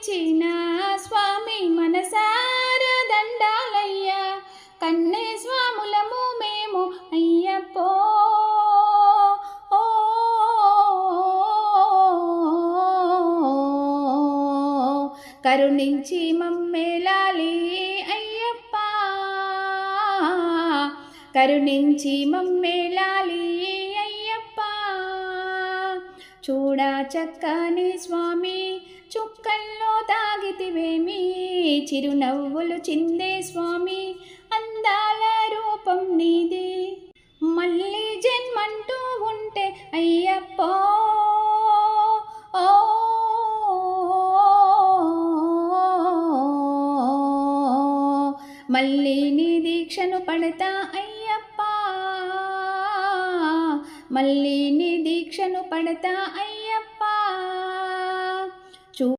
కరుణించిన స్వామి మనసార దండాలయ్యా కన్నే స్వాములము మేము అయ్యప్పో ఓ కరుణించి మమ్మేలాలి అయ్యప్ప కరుణించి మమ్మేలాలి అయ్యప్ప చూడా చక్కని స్వామి చుక్కల్లో తాగితివేమి చిరునవ్వులు చిందే స్వామి అందాల రూపం నీది మళ్ళీ జన్మంటూ ఉంటే అయ్యప్పో ఓ మళ్ళీ నీ దీక్షను పడతా అయ్యప్ప మళ్ళీ నీ దీక్షను పడతా అయ్యప్ప